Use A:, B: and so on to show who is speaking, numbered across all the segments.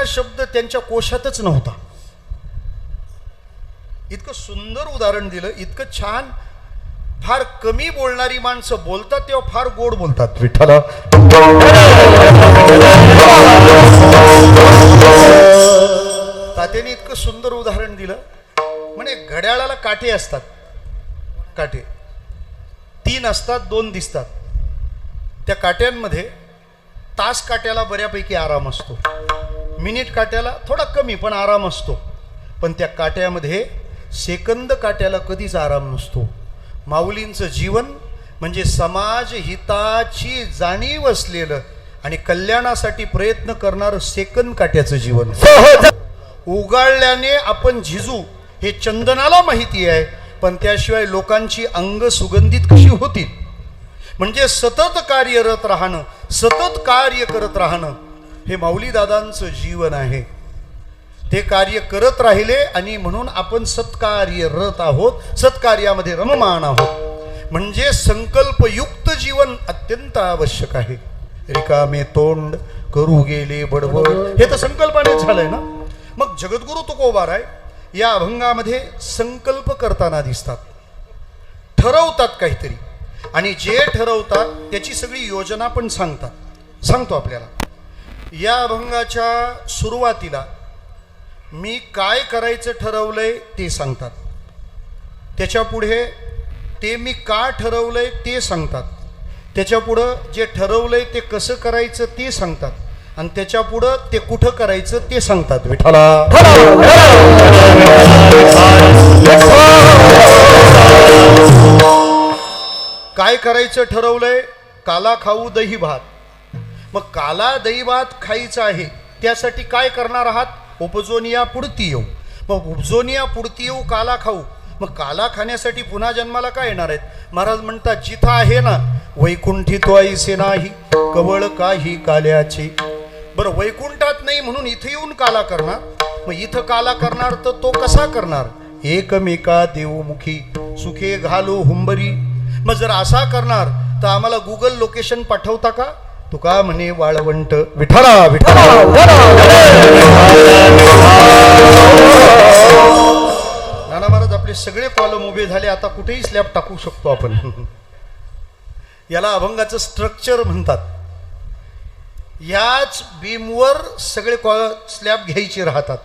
A: शब्द त्यांच्या कोशातच नव्हता. इतकं सुंदर उदाहरण दिलं, इतकं छान. फार कमी बोलणारी माणसं बोलतात तेव्हा फार गोड बोलतात. विठ्ठला तात्याने इतकं सुंदर उदाहरण दिलं. म्हणे घड्याळाला काटे असतात, काटे 3 असतात, 2 दिसतात. त्या काट्यांमध्ये तास काट्याला बऱ्यापैकी आराम असतो, मिनिट काट्याला थोडा कमी पण आराम असतो. पण त्या काट्यामध्ये सेकंद काट्याला कधीच आराम नसतो. माऊलींचं जीवन म्हणजे समाज हिताची जाणीव असलेलं आणि कल्याणासाठी प्रयत्न करणारं सेकंद काट्याचं जीवन. उगाळल्याने आपण झिजू हे चंदनाला माहिती आहे, पण त्याशिवाय लोकांची अंग सुगंधित कशी होतील. म्हणजे सतत कार्यरत राहणं, सतत कार्य करत राहणं हे माऊली दादांचं जीवन आहे. ते कार्य करत राहिले आणि म्हणून आपण सत्कार्यरत आहोत, सत्कार्यामध्ये रममाण आहोत. म्हणजे संकल्पयुक्त जीवन अत्यंत आवश्यक आहे. रिकामे तोंड करू गेले बडबड हे तर संकल्पानेच झालंय ना. मग जगद्गुरु तुकोबाराय या अभंगामध्ये संकल्प करताना दिसतात, ठरवतात काहीतरी, आणि जे ठरवतात त्याची सगळी योजना पण सांगतात. सांगतो आपल्याला. या अभंगाच्या सुरुवातीला मी काय करायचं ठरवलंय ते सांगतात. त्याच्या पुढे ते मी का ठरवलंय ते सांगतात. त्याच्या पुढं जे ठरवलंय ते कसं करायचं ते सांगतात. आणि त्याच्या पुढं ते कुठं करायचं ते सांगतात. विठ्ठला काय करायचं ठरवलंय? काला खाऊ दही भात. मग काला दही भात खायचं आहे, त्यासाठी काय करणार आहात? उपजोनिया पुढती येऊ. मग उपजोनिया पुढती येऊ काला खाऊ. मग काला खाण्यासाठी पुन्हा जन्माला काय येणार आहेत? महाराज म्हणतात जिथं आहे ना वैकुंठी तो ऐसे नाही कवळ काही काल्याचे. बरं, वैकुंठात नाही म्हणून इथं येऊन काला करणार. मग इथं काला करणार तर तो कसा करणार? एकमेका देवमुखी सुखे घालो हुंबरी. मग जर असा करणार तर आम्हाला गुगल लोकेशन पाठवता का? तुका म्हणे वाळवंट. विठ्ठला विठ्ठला नाना महाराज आपले सगळे कॉलम उभे झाले. आता कुठेही स्लॅब टाकू शकतो आपण. याला अभंगाचं स्ट्रक्चर म्हणतात. याच बीमवर सगळे स्लॅब घ्यायचे राहतात.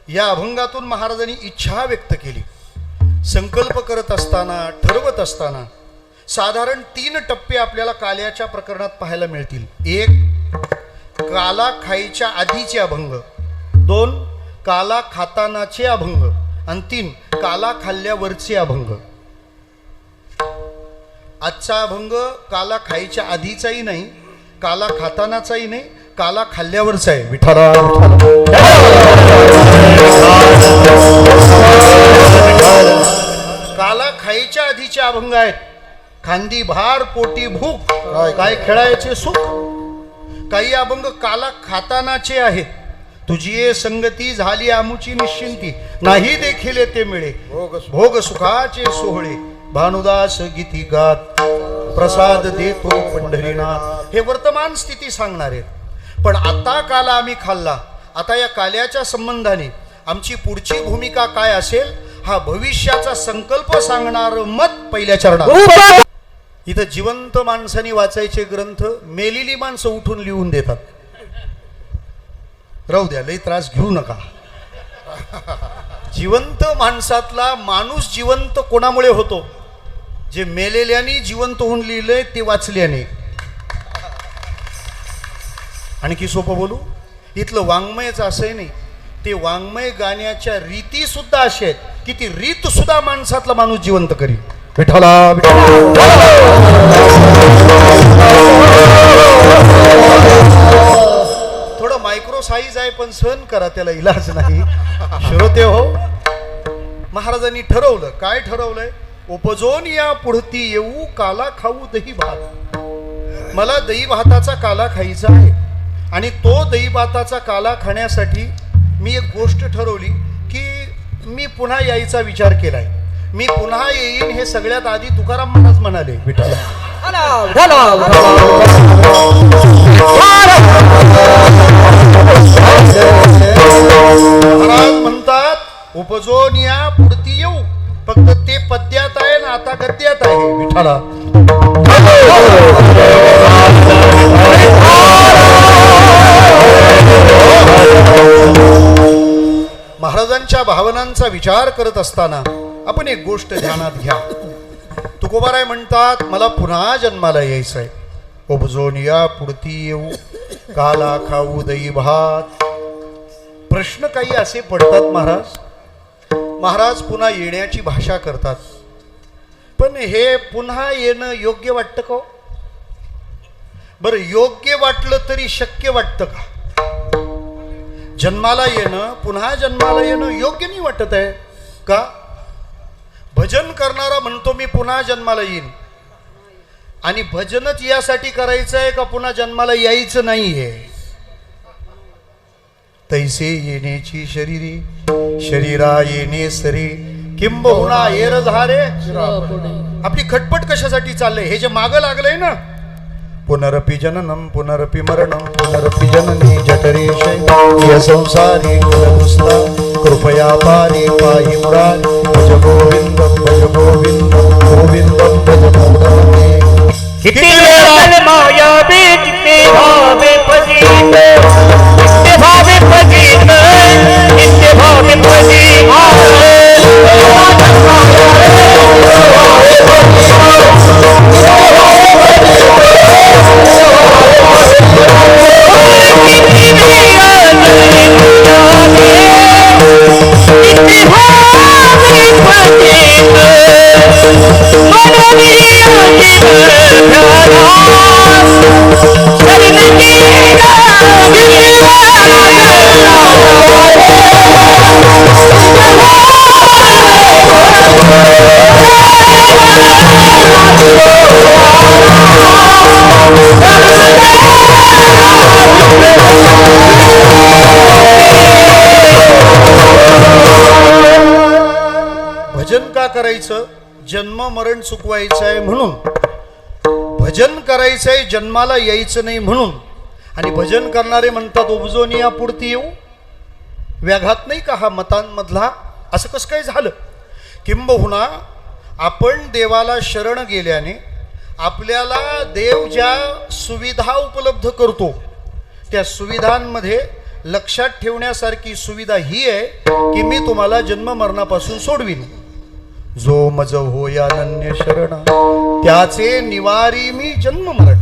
A: या अभंगातून महाराजांनी इच्छा व्यक्त केली. संकल्प करत असताना, ठरवत असताना साधारण 3 टप्पे आपल्याला काल्याच्या प्रकरणात पाहायला मिळतील. 1 काला खायच्या आधीचे अभंग, 2 काला खातानाचे अभंग, आणि 3 काला खाल्ल्यावरचे अभंग. आजचा अभंग काला खायच्या आधीचाही नाही, काला खातानाचाही नाही, काला खाल्ल्यावरचा आहे. विठ्ठला काला खायच्या आधीचे अभंग आहेत. खांदी भार पोटी भूक काय खेळायचे सुख. काही अभंग काला खातानाचे आहेत. तुझी संगती झाली आमुची निश्चिंती नाही देखील ते मिळे भोग सुखाचे सोहळे भानुदास गीती गात प्रसाद देतो पंढरीनाथ. हे वर्तमान स्थिती सांगणार आहेत. पण आता काला आम्ही खाल्ला, आता या काल्याच्या संबंधाने आमची पुढची भूमिका काय असेल हा भविष्याचा संकल्प सांगणार मत पहिल्या चरणात. इथं जिवंत माणसांनी वाचायचे ग्रंथ मेलेली माणसं उठून लिहून देतात. राहू द्या, लई त्रास घेऊ नका. जिवंत माणसातला माणूस जिवंत कोणामुळे होतो? जे मेलेल्यानी जिवंत होऊन लिहिलंय ते वाचल्याने. आणखी सोपं बोलू, इथलं वाङ्मयच असं नाही, ते वाङ्मय गाण्याच्या रीती सुद्धा अशा आहेत की ती रीत सुद्धा माणसातला माणूस जिवंत करील. विठ्ठला थोडं मायक्रो साईज आहे पण सहन करा, त्याला इलाज नाही. श्रोते हो, महाराजांनी ठरवलं. काय ठरवलंय? उपजोन या पुढती येऊ काला खाऊ दही भात. मला दही भाताचा काला खायचा आहे आणि तो दही भाताचा काला खाण्यासाठी मी एक गोष्ट ठरवली की मी पुन्हा यायचा विचार केलाय. मी पुन्हा येईन हे सगळ्यात आधी तुकाराम महाराज म्हणाले. विठ्ठला विठ्ठला. महाराजांच्या भावनांचा विचार करत असताना आपण एक गोष्ट ध्यानात घ्या. तुकोबाराय म्हणतात, मला पुन्हा जन्माला यायचंय. उपजोन या पुढती येऊ, काला खाऊ दही भात. प्रश्न काही असे पडतात महाराज. महाराज पुन्हा येण्याची भाषा करतात, पण हे पुन्हा येणं योग्य वाटतं का? बरं, योग्य वाटलं तरी शक्य वाटतं का? जन्माला येणं, पुन्हा जन्माला येणं योग्य नाही वाटत आहे का? भजन करणारा म्हणतो मी पुन्हा जन्माला येईन, आणि भजनच यासाठी करायचं आहे का पुन्हा जन्माला यायचं नाहीये? तैसे येण्याची शरीरे, शरीरा येणे सरी, किंबहुना येर झारे. आपली खटपट कशासाठी चाललंय? हे जे मागं लागलंय ना, पुनरपि जननम पुनरपि मरणम पुनरपि जननी जठरेश या संसारी कुलदुस्ता कृपया पारी पाहि मुरारी. भज गोविंदम भज गोविंदम गोविंदम भज गोविंदम.
B: किती वेळ मायावी किती भावे पजीत, किती भावे पजीत, किती भावे पजीत.
A: भजन का करायचं? जन्म मरण चुकवायचं आहे म्हणून. भजन करायचं आहे, जन्माला यायचं नाही म्हणून. आणि भजन करणारे म्हणतात उपजोन या पुढती येऊ. व्याघात नाही का हा मतांमधला? असं कसं काय झालं? किंबहुना आपण देवाला शरण गेल्याने आपल्याला देव ज्या सुविधा उपलब्ध करतो, त्या सुविधांमध्ये लक्षात ठेवण्यासारखी सुविधा ही आहे की मी तुम्हाला जन्म मरणापासून सोडवीन. जो मज होया अनन्य शरण, त्याचे निवारी मी जन्म मरण.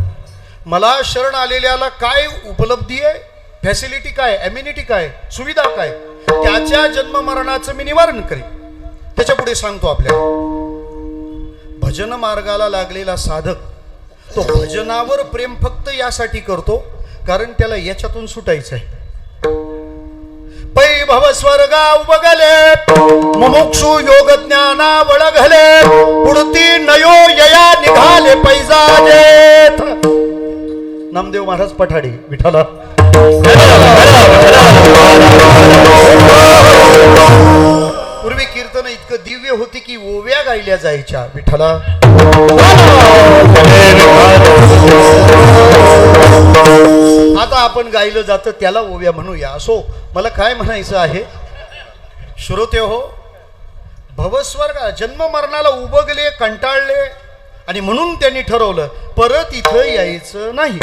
A: मला शरण आलेल्याला काय उपलब्धी आहे, फॅसिलिटी काय, एम्युनिटी काय, सुविधा काय, त्याच्या जन्म मरणाचं मी निवारण करेन. त्याच्या पुढे सांगतो आपल्याला, भजन मार्गाला लागलेला साधक तो भजनावर प्रेम फक्त यासाठी करतो कारण त्याला याच्यातून सुटायचं आहे. पै भव स्वर्गा उबगले, मुमुक्षु योग ज्ञाना वळगले, पुढती नयो यया निघाले पैजाजेत. नामदेव महाराज पठाडी विठ्ठला. पूर्वी कीर्तन इतकं दिव्य होती की ओव्या गायल्या जायच्या विठ्ठला. आता आपण गायलं जातं त्याला ओव्या म्हणूया. असो, मला काय म्हणायचं आहे श्रोते हो, भवस्वर्ग जन्म मरणाला उबगले, कंटाळले, आणि म्हणून त्यांनी ठरवलं परत इथं यायचं नाही.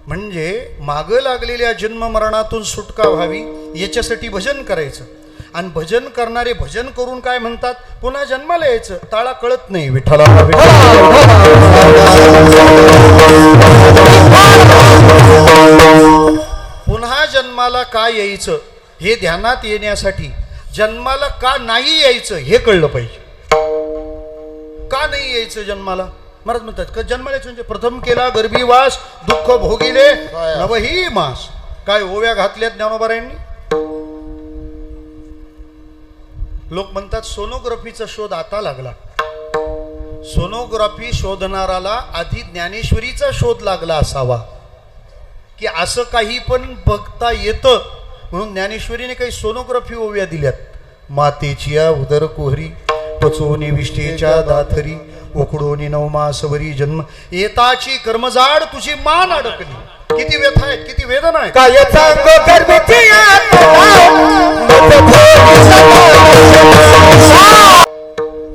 A: म्हणजे मागं लागलेल्या जन्म मरणातून सुटका व्हावी याच्यासाठी भजन करायचं. आणि भजन करणारे भजन करून काय म्हणतात, पुन्हा जन्माला यायचं. ताळा कळत नाही विठ्ठला. पुन्हा जन्माला का यायचं हे ध्यानात येण्यासाठी जन्माला का नाही यायचं हे कळलं पाहिजे. का नाही यायचं जन्माला? महाराज म्हणतात का जन्माला यायचं म्हणजे प्रथम केला गर्भीवास, दुःख भोगिले नवही मास. काय ओव्या घातल्यात ज्ञानोबारायांनी. लोक म्हणतात सोनोग्राफीचा शोध आता लागला. सोनोग्राफी शोधणाराला आधी ज्ञानेश्वरीचा शोध लागला असावा की असं काही पण बघता येतं म्हणून ज्ञानेश्वरीने काही सोनोग्राफी ओव्या दिल्यात. मातेचिया उदर कोहरी, पचोनी विष्ठेच्या दाथरी, उकडोनी नवमासवरी जन्म, येताची कर्मजाड तुझी मान अडकली. किती व्यथा आहेत, किती वेदना आहेत.
B: काय सांगो गर्भीची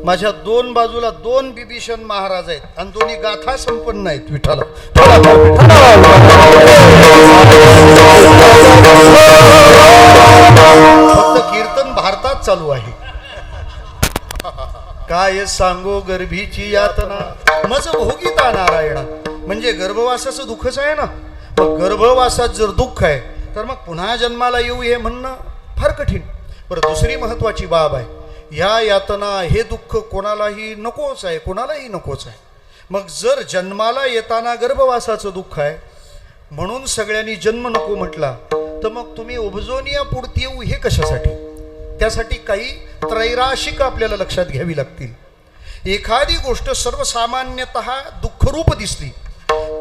A: माझ्या दोन बाजूला दोन बिभीषण महाराज आहेत आणि दोन्ही गाथा संपन्न आहेत विठाला. फक्त कीर्तन भारतात चालू आहे. काय सांगो गर्भीची यातना मज भोगिता नारायणा. म्हणजे गर्भवासाचं दुःखच आहे ना. मग गर्भवासात जर दुःख आहे तर मग पुन्हा जन्माला येऊ हे म्हणणं फार कठीण. बरं, दुसरी महत्वाची बाब आहे, ह्या यातना हे दुःख कोणालाही नकोच आहे, कोणालाही नकोच आहे. मग जर जन्माला येताना गर्भवासाचं दुःख आहे म्हणून सगळ्यांनी जन्म नको म्हटला तर मग तुम्ही उपजोनिया पुढती येऊ हे कशासाठी? त्यासाठी काही त्रैराशिक आपल्याला लक्षात घ्यावी लागतील. एखादी गोष्ट सर्वसामान्यतः दुःखरूप दिसली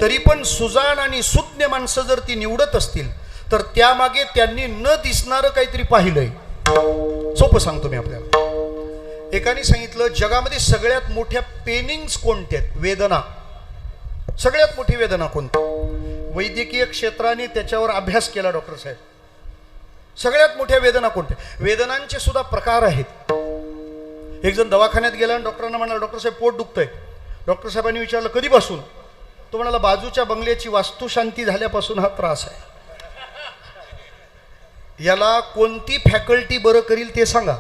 A: तरी पण सुजाण आणि सुज्ञ माणसं जर ती निवडत असतील तर त्यामागे त्यांनी न दिसणारं काहीतरी पाहिलंय. सोपं सांगतो मी आपल्याला. एकाने सांगितलं जगामध्ये सगळ्यात मोठ्या पेनिंग्स कोणत्या आहेत? वेदना. सगळ्यात मोठी वेदना कोणती? वैद्यकीय क्षेत्राने त्याच्यावर अभ्यास केला डॉक्टर साहेब. सगळ्यात मोठ्या वेदना कोणत्या? वेदनांचे सुद्धा प्रकार आहेत. एक जण दवाखान्यात गेला आणि डॉक्टरांना म्हणाला डॉक्टर साहेब पोट दुखतंय. डॉक्टर साहेबांनी विचारलं कधीपासून? तो म्हणाला बाजूच्या बंगल्याची वास्तुशांती झाल्यापासून हा त्रास आहे. याला कोणती फॅकल्टी बरं करील ते सांगा?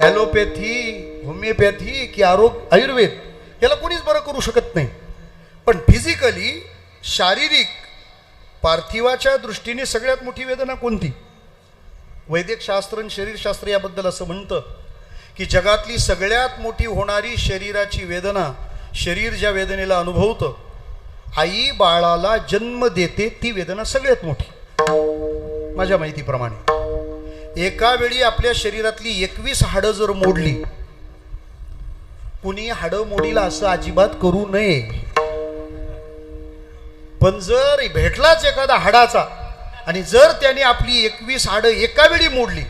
A: ॲलोपॅथी, होमिओपॅथी की आयुर्वेद? याला कोणीच बरं करू शकत नाही. पण फिजिकली शारीरिक पार्थिवाच्या दृष्टीने सगळ्यात मोठी वेदना कोणती? वैद्यकशास्त्र आणि शरीरशास्त्र याबद्दल असं म्हणतं की जगातली सगळ्यात मोठी होणारी शरीराची वेदना, शरीर ज्या वेदनेला अनुभवतं, आई बाळाला जन्म देते ती वेदना सगळ्यात मोठी. माझ्या माहितीप्रमाणे एका वेळी आपल्या शरीरातली 21 हाडं जर मोडली, कुणी हाडं मोडीला असं अजिबात करू नये. पण जर भेटलाच एखादा हाडाचा आणि जर त्याने आपली 21 हाडं एका वेळी मोडली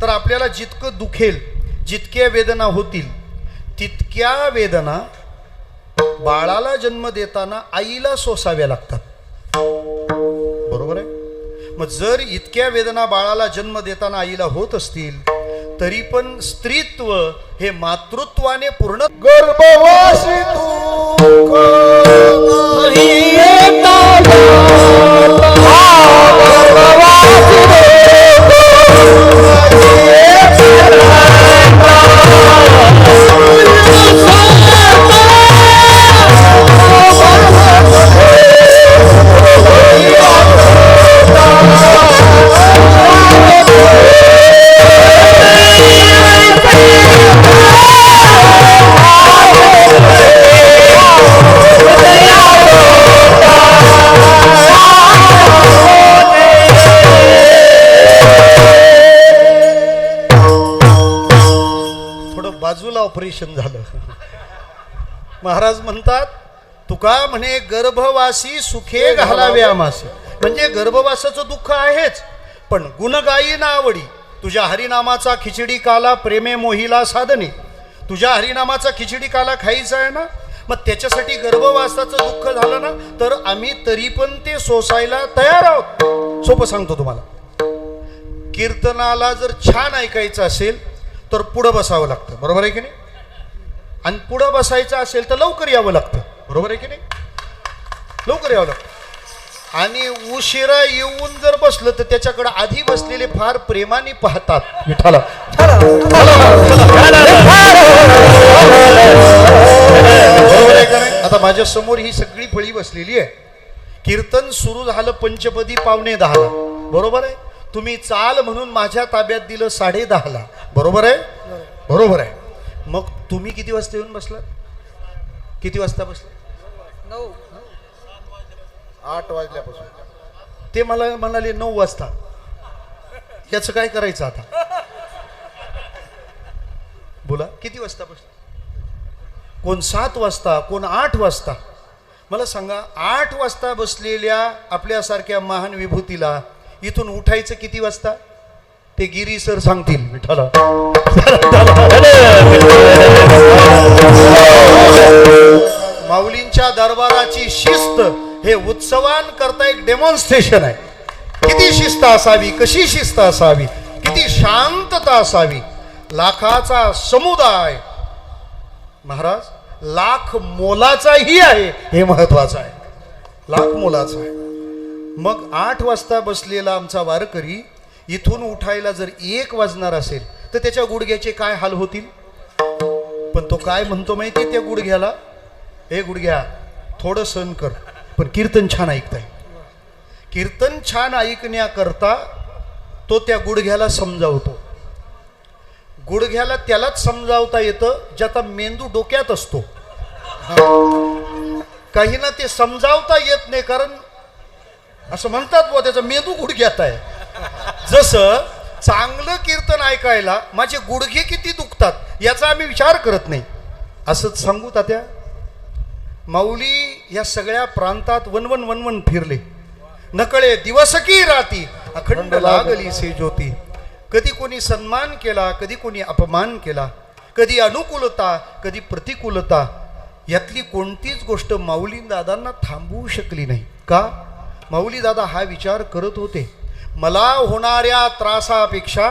A: तर आपल्याला जितकं दुखेल, जितक्या वेदना होतील, तितक्या वेदना बाळाला जन्म देताना आईला सोसाव्या लागतात. बरोबर आहे? मग जर इतक्या वेदना बाळाला जन्म देताना आईला होत असतील तरी पण स्त्रीत्व हे मातृत्वाने पूर्ण
B: गर्भवासी
A: ऑपरेशन झालं. महाराज म्हणतात तुका म्हणे गर्भवासी सुखे घालावे आमासी. म्हणजे गर्भवासाचं दुःख आहेच, पण गुणगायी ना आवडी. तुझ्या हरिनामाचा खिचडी काला प्रेमे मोहिला साधने. तुझ्या हरिनामाचा खिचडी काला खायचा आहे ना, मग त्याच्यासाठी गर्भवासाचं दुःख झालं ना तर आम्ही तरी पण ते सोसायला तयार आहोत. सोपं सांगतो तुम्हाला. कीर्तनाला जर छान ऐकायचं असेल तर पुढं बसावं लागतं. बरोबर आहे की नाही? आणि पुढं बसायचं असेल तर लवकर यावं लागतं. बरोबर आहे की नाही? लवकर यावं लागतं. आणि उशिरा येऊन जर बसलं तर त्याच्याकडे आधी बसलेले फार प्रेमाने पाहतात. विठाला बरोबर आहे का नाही? आता माझ्या समोर ही सगळी फळी बसलेली आहे. कीर्तन सुरू झालं पंचपदी 9:45. बरोबर आहे? तुम्ही चाल म्हणून माझ्या ताब्यात दिलं 10:30. बरोबर आहे? बरोबर आहे. मग तुम्ही किती वाजता येऊन बसला? किती वाजता बसला? 8 वाजल्यापासून. ते मला म्हणाले 9 वाजता. याचं काय करायचं आता? बोला किती वाजता बसला? कोण 7 वाजता, कोण 8 वाजता. मला सांगा 8 वाजता बसलेल्या आपल्यासारख्या महान विभूतीला इथून उठायचं किती वाजता? ते गिरी सर सांगतील. विठाला माऊलींच्या दरबाराची शिस्त हे उत्सवान करता एक डेमॉन्स्ट्रेशन आहे. किती शिस्त असावी, कशी शिस्त असावी, किती शांतता असावी. लाखाचा समुदाय महाराज लाख मोलाचाही आहे, हे महत्वाचं आहे. लाख मोलाचा आहे. मग 8 वाजता बसलेला आमचा वारकरी इथून उठायला जर 1 वाजणार असेल तर त्याच्या गुडघ्याचे काय हाल होतील. पण तो काय म्हणतो माहिती त्या गुडघ्याला, हे गुडघ्या थोडं सहन कर, पण कीर्तन छान ऐकताय. कीर्तन छान ऐकण्याकरता तो त्या गुडघ्याला समजावतो. गुडघ्याला त्यालाच समजावता येतं ज्याचा मेंदू डोक्यात असतो. काही ना ते समजावता येत नाही, कारण असं म्हणतात बुवा त्याचा मेंदू गुडघ्यात आहे. जसं चांगलं कीर्तन ऐकायला माझे गुडघे किती दुखतात याचा आम्ही विचार करत नाही, असंच सांगू तात्या. माऊली या सगळ्या प्रांतात वनवन वनवन फिरले, नकळे दिवस की राती अखंड लागली से ज्योती. कधी कोणी सन्मान केला, कधी कोणी अपमान केला, कधी अनुकूलता, कधी प्रतिकूलता. यातली कोणतीच गोष्ट माऊली दादांना थांबवू शकली नाही. का? माऊली दादा हा विचार करत होते, मला होणाऱ्या त्रासापेक्षा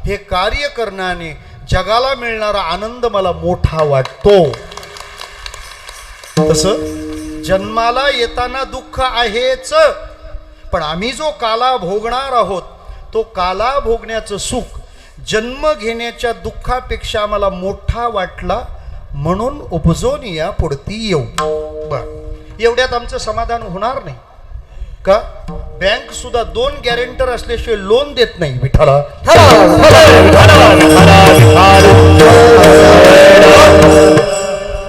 A: हे कार्य करण्याने जगाला मिळणारा आनंद मला मोठा वाटतो. तसं जन्माला येताना दुःख आहेच, पण आम्ही जो काला भोगणार आहोत तो काला भोगण्याचं सुख जन्म घेण्याच्या दुःखापेक्षा मला मोठा वाटला, म्हणून उपजून या पुढती येऊ. बर, एवढ्यात आमचं समाधान होणार नाही का? बँक सुद्धा 2 गॅरेंटर असल्याशिवाय लोन देत नाही. विठाला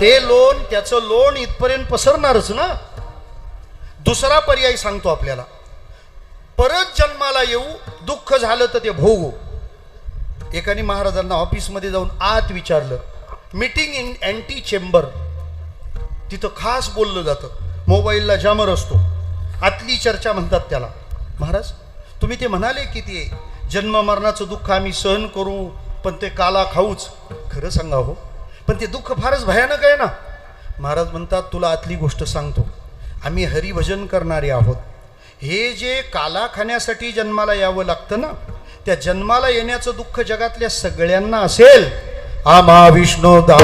A: ते लोन, त्याचं लोन इथपर्यंत पसरणारच ना. दुसरा पर्याय सांगतो आपल्याला, परत जन्माला येऊ, दुःख झालं तर ते भोगू. एकाने महाराजांना ऑफिसमध्ये जाऊन आत विचारलं, मीटिंग इन अँटी चेंबर, तिथं खास बोललं जातं, मोबाईलला जामर असतो, आतली चर्चा म्हणतात त्याला. महाराज तुम्ही ते म्हणाले की ते जन्म मरणाचं दुःख आम्ही सहन करू, पण ते काला खाऊच. खरं सांगा हो, पण ते दुःख फारच भयानक आहे ना. महाराज म्हणतात तुला आतली गोष्ट सांगतो, आम्ही हरिभजन करणारे आहोत. हे जे काला खाण्यासाठी जन्माला यावं लागतं ना, त्या जन्माला येण्याचं दुःख जगातल्या सगळ्यांना असेल. आम्हा विष्णुदास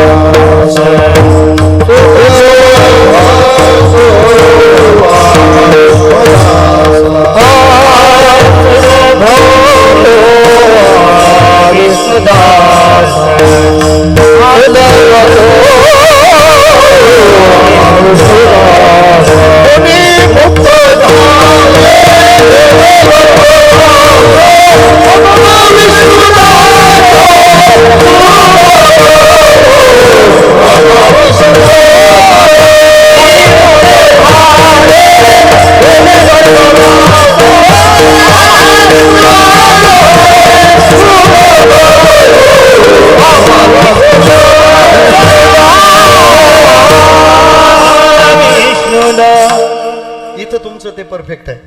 A: इथं तुमचं ते परफेक्ट आहे.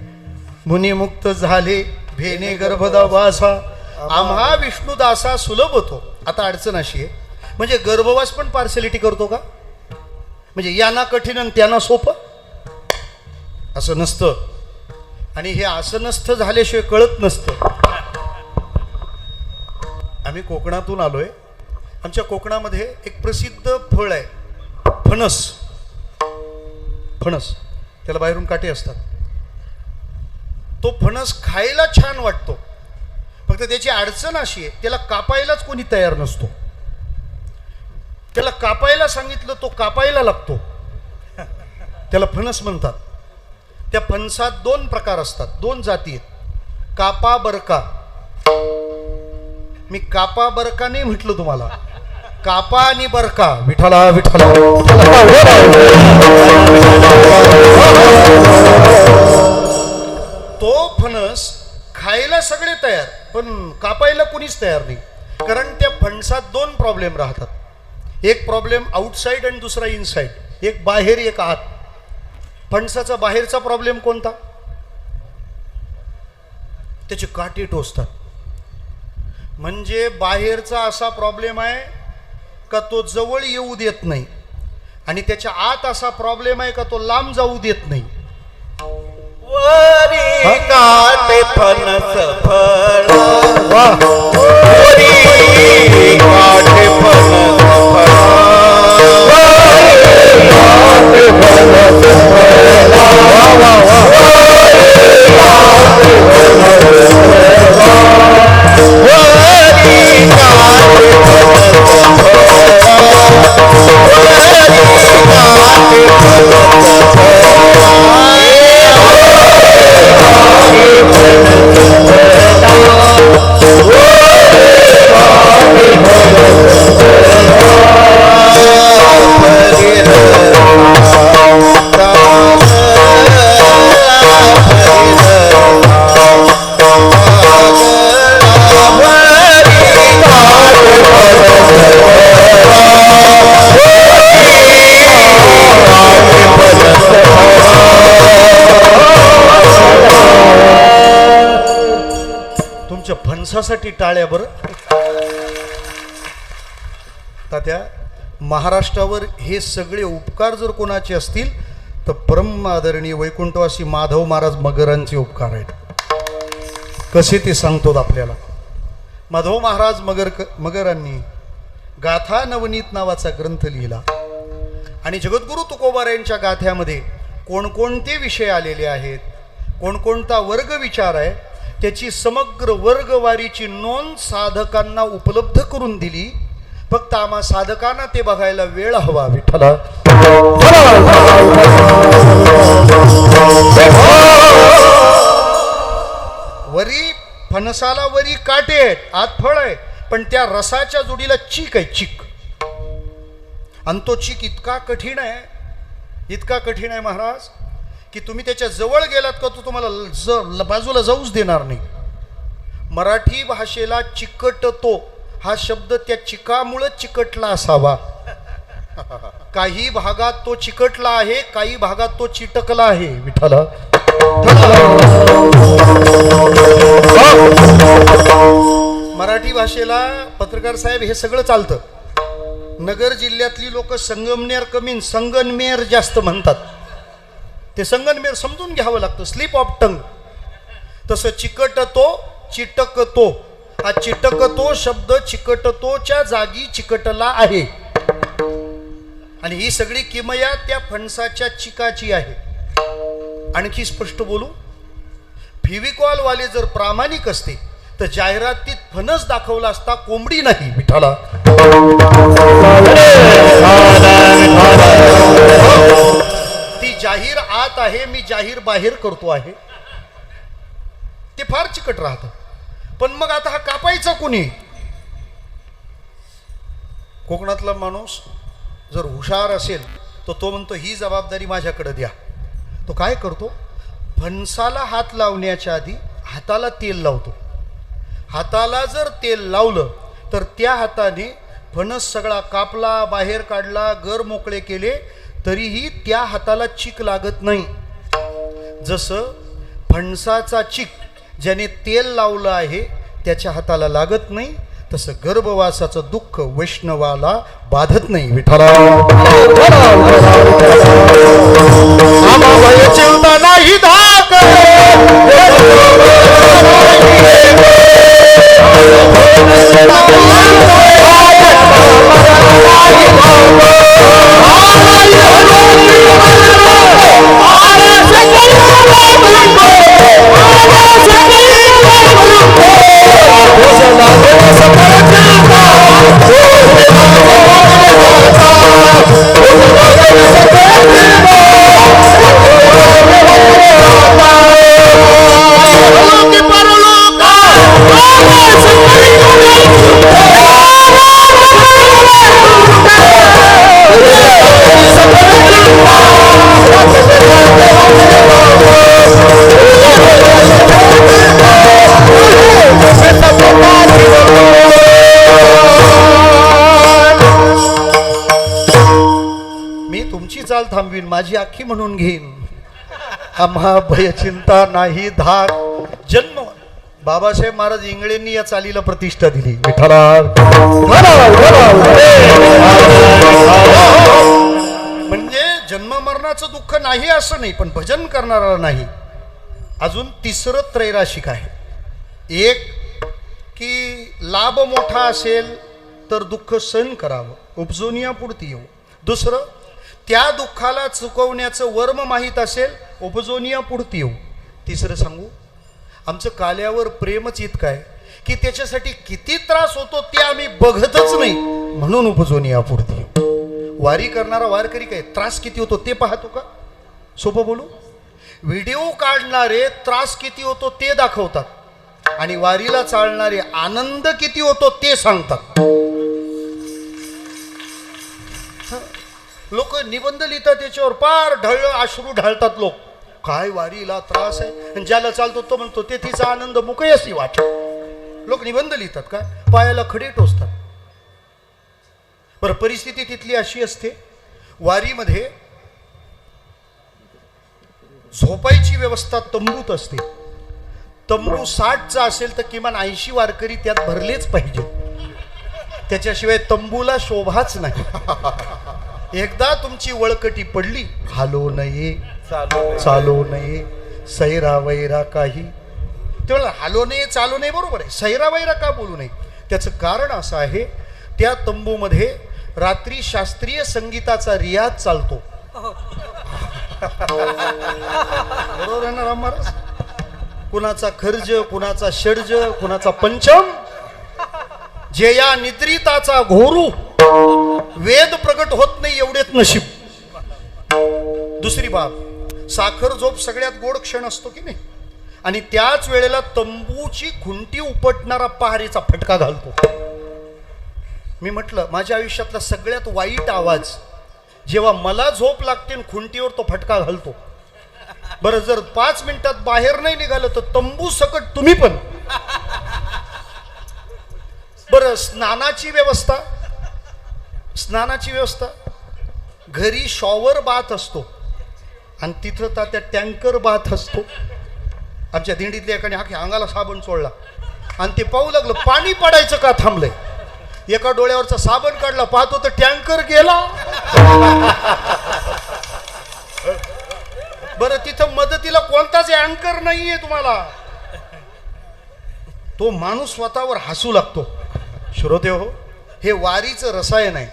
A: मुनिमुक्त झाले भेने गर्भदा वासा, आम्हा विष्णुदासा सुलभ होतो. आता अडचण अशी आहे, म्हणजे गर्भवास पण पार्सॅलिटी करतो का? म्हणजे यांना कठीण आणि त्यांना सोपं असं नसतं. आणि हे असं नसतं झाल्याशिवाय कळत नसतं. आम्ही कोकणातून आलोय. आमच्या कोकणामध्ये एक प्रसिद्ध फळ आहे फणस. फणस त्याला बाहेरून काटे असतात. तो फणस खायला छान वाटतो, फक्त त्याची अडचण अशी आहे त्याला कापायलाच कोणी तयार नसतो. त्याला कापायला सांगितलं तो कापायला लागतो. त्याला फणस म्हणतात. त्या फणसात 2 प्रकार असतात, 2 जाती आहेत, कापा बरका. मी कापा बरका नाही म्हटलं तुम्हाला, कापा आणि बरका. विठाला विठाला तो फणस खायला सगळे तयार, पण कापायला कोणीच तयार नाही. कारण त्या फणसात 2 प्रॉब्लेम राहतात. एक प्रॉब्लेम आउटसाइड आणि दुसरा इनसाइड. एक बाहेर एक आत. फणसाचा बाहेरचा प्रॉब्लेम कोणता? त्याचे काटे टोचतात. म्हणजे बाहेरचा असा प्रॉब्लेम आहे का तो जवळ येऊ देत नाही, आणि त्याच्या आत असा प्रॉब्लेम आहे का तो लांब जाऊ देत नाही.
B: वरी काटे फणस फळ, वरी काटे फणस फळ,
A: फणसासाठी टाळ्या बरं. तात्या, महाराष्ट्रावर हे सगळे उपकार जर कोणाचे असतील तर परम आदरणीय वैकुंठवासी माधव महाराज मगरांचे उपकार आहेत. कसे ते सांगतो आपल्याला. माधव महाराज मगरांनी गाथा नवनीत नावाचा ग्रंथ लिहिला आणि जगद्गुरु तुकोबारायांच्या गाथ्यामध्ये कोणकोणते विषय आलेले आहेत, कोणकोणता वर्ग विचार आहे, त्याची समग्र वर्गवारीची नोंद साधकांना उपलब्ध करून दिली. फक्त आम्हा साधकांना ते बघायला वेळ हवा. विठ्ठला, वरी फणसाला वरी काटे आहेत, आत फळ आहे, पण त्या रसाच्या जोडीला चीक आहे, चीक. आणि तो चीक इतका कठीण आहे, इतका कठीण आहे महाराज, की तुम्ही त्याच्या जवळ गेलात का तो तुम्हाला बाजूला जाऊच देणार नाही. मराठी भाषेला चिकटतो हा शब्द त्या चिकामुळे चिकटला असावा. काही भागात तो चिकटला आहे, काही भागात तो चिटकला आहे. विठ्ठला, मराठी भाषेला पत्रकार साहेब हे सगळं चालतं. नगर जिल्ह्यातली लोक संगमनेर कमी संगनमेर जास्त म्हणतात. ते संगनमेर समजून घ्यावं लागतं, स्लिप ऑफ टंग. तसं चिकटतो, चिटकतो, हा चिटकतो शब्द चिकटतोच्या जागी चिकटला आहे. आणि ही सगळी किमया त्या फणसाच्या चिकाची आहे. आणखी स्पष्ट बोलू, फेविकॉल वाले जर प्रामाणिक असते तर जाहिरातीत फणस दाखवला असता, कोंबडी नाही. विठ्ठला, ती जाहीर आत आहे, मी जाहीर बाहेर करतो आहे. ते फार चिकट राहतं. पण मग आता हा कापायचा कोणी? कोकणातला माणूस जर हुशार असेल तर तो म्हणतो ही जबाबदारी माझ्याकडे द्या. तो काय करतो, फणसाला हात लावण्याच्या आधी हाताला तेल लावतो. हाताला जर तेल लावलं तर त्या हाताने फणस सगळा कापला, बाहेर काढला, गर मोकळे केले तरीही त्या हाताला चीक लागत नाही. जसं फणसाचा चीक ज्याने तेल लावलं आहे त्याच्या हाताला लागत नाही, तसं गर्भवासाचं दुःख वैष्णवाला बाधत नाही. विठ्ठला, चिंता नाही धाक, चाल थांबवीन, माझी आखी म्हणून घेईन. आम्हा भय चिंता नाही धाक. जन्म बाबासाहेब महाराज इंगळेंनी या चालीला प्रतिष्ठा दिली. विठ्ठला, म्हणजे जन्म मरणाचं दुःख नाही असं नाही, पण भजन करणारा नाही. अजून तिसरं त्रैराशिक आहे. एक की लाभ मोठा असेल तर दुःख सहन करावं, उपजून या पुढती येऊ. दुसरं, त्या दुःखाला चुकवण्याचं वर्म माहीत असेल, उपजून या पुढती येऊ. तिसरं सांगू, आमचं काल्यावर प्रेमच इतकं आहे की त्याच्यासाठी किती त्रास होतो ते आम्ही बघतच नाही, म्हणून उपजून या पुढती येऊ. वारी करणारा वारकरी काय त्रास किती होतो ते पाहतो का? सोपं बोलू, व्हिडिओ काढणारे त्रास किती होतो ते दाखवतात आणि वारीला चालणारे आनंद किती होतो ते सांगतात. लोक निबंध लिहितात, त्याच्यावर पार ढळ अश्रू ढाळतात. लोक काय वारीला त्रास आहे, आणि ज्याला चालतो तो म्हणतो ते तिचा आनंद मुकयसी वाट. लोक निबंध लिहितात का, पायाला खडे टोचतात. बरं, परिस्थिती तिथली अशी असते, वारीमध्ये झोपायची व्यवस्था तंबूत असते. तंबू 60चा असेल तर किमान 80 वारकरी त्यात भरलेच पाहिजे, त्याच्याशिवाय तंबूला शोभाच नाही. एकदा तुमची वळकटी पडली, हालो नये चालो नये सैरा वैरा काही. तेव्हा हालो नये चालो नये बरोबर आहे, सैरा वैरा का बोलू नये? त्याचं कारण असं आहे, त्या तंबूमध्ये रात्री शास्त्रीय संगीताचा रियाज चालतो. बरोबर आहे ना राम महाराज? कुणाचा खर्ज, कुणाचा षड्ज, कुणाचा पंचम, जे या निद्रिताचा घोरू वेद प्रगट होत नाही एवढेच नशीब. दुसरी बाब, साखर झोप सगळ्यात गोड क्षण असतो की नाही, आणि त्याच वेळेला तंबूची खुंटी उपटणारा पहारेचा फटका घालतो. मी म्हटलं माझ्या आयुष्यातला सगळ्यात वाईट आवाज जेव्हा मला झोप लागते आणि खुंटीवर तो फटका घालतो. बरं, जर 5 मिनिटात बाहेर नाही निघालं तर तंबू सकट तुम्ही पण. बरं, स्नानाची व्यवस्था घरी शॉवर बाथ असतो आणि तिथं त्या टँकर बाथ असतो. आमच्या दिंडीतल्या एकाने आखी अंगाला साबण चोळला आणि ते पाहू लागलं पाणी पडायचं का थांबलंय. एका डोळ्यावरचा साबण काढला, पाहतो तर टँकर गेला. बरं, तिथं मदतीला कोणताच अँकर नाहीये तुम्हाला. तो माणूस स्वतःवर हसू लागतो. श्रोते हो, हे वारीचं रसायन आहे.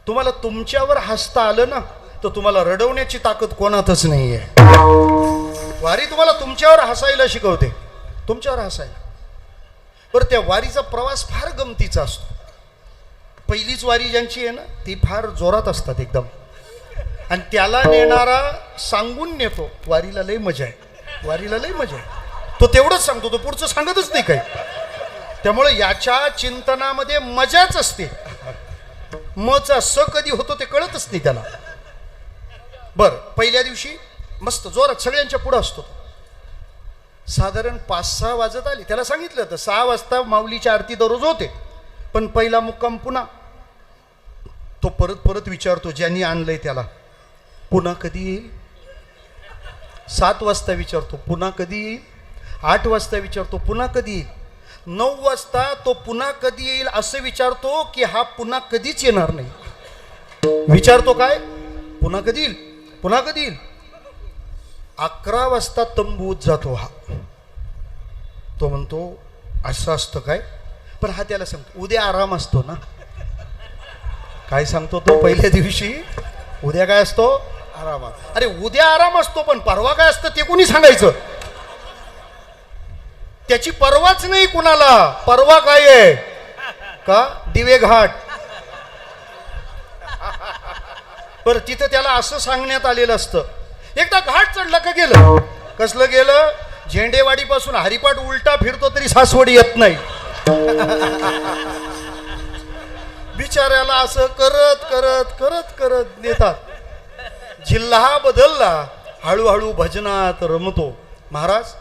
A: तुम्हाला तुमच्यावर हसता आलं ना तर तुम्हाला रडवण्याची ताकद कोणातच नाहीये. वारी तुम्हाला तुमच्यावर हसायला शिकवते, तुमच्यावर हसायला. बरं, त्या वारीचा प्रवास फार गमतीचा असतो. पहिलीच वारी ज्यांची आहे ना ती फार जोरात असतात एकदम, आणि त्याला नेणारा सांगून नेतो वारीला लय मजा आहे, वारीला लय मजा आहे. तो तेवढंच सांगतो, तो पुढचं सांगतच नाही काही. त्यामुळे याच्या चिंतनामध्ये मजाच असते. मचा स कधी होतो ते कळतच नाही त्याला. बरं, पहिल्या दिवशी मस्त जोरात सगळ्यांच्या पुढं असतो. साधारण 5-6 वाजत आले. त्याला सांगितलं होतं 6 वाजता माऊलीची आरती दररोज होते, पण पहिला मुक्काम पुन्हा. तो परत विचारतो ज्यांनी आणलंय त्याला, पुन्हा कधी येईल? 7 वाजता विचारतो, पुन्हा कधी येईल? 8 वाजता विचारतो, पुन्हा कधी येईल? 9 वाजता तो पुन्हा कधी येईल असं विचारतो की हा पुन्हा कधीच येणार नाही. विचारतो काय? पुन्हा कधी येईल, पुन्हा कधी येईल? 11 वाजता तंबूत जातो हा. तो म्हणतो असं असतं काय? पण हा त्याला सांगतो उद्या आराम असतो ना. काय सांगतो तो पहिल्या दिवशी? उद्या काय असतो? आराम. अरे उद्या आराम असतो, पण परवा काय असतं ते कोणी सांगायचं? त्याची परवाच नाही कुणाला. परवा काय आहे का? दिवे घाट. बरं, तिथं त्याला असं सांगण्यात आलेलं असतं, एकदा घाट चढला का गेलं. कसलं गेलं? झेंडेवाडीपासून हरिपाठ उलटा फिरतो तरी सासवडी येत नाही. बिचाऱ्याला असं करत करत करत करत नेतात. जिल्हा बदलला, हळूहळू भजनात रमतो. महाराज,